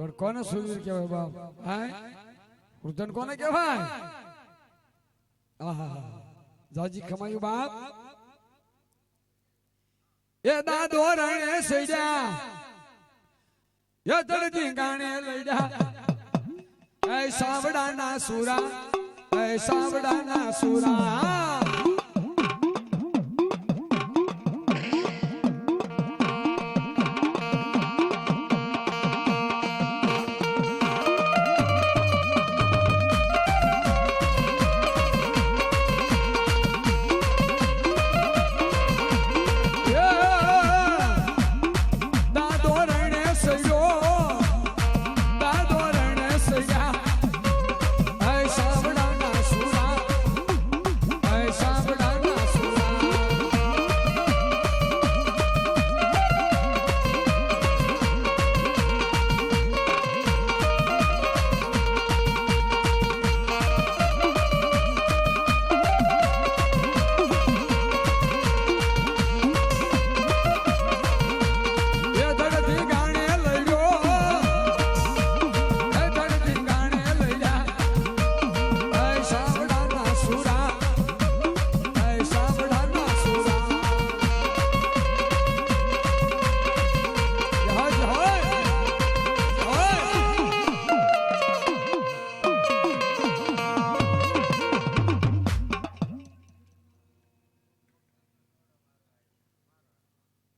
પણ કોને સુરવીર કહેવાય બાપ? હા, વૃદ્ધન કોને કહેવાય? આહા, જાજી કમાયું બાપ. એ દાદો રણે સૈડા, એ તડજી ગાણે લઈડા, એ સાવડાના સુરા, એ સાવડાના સુરા.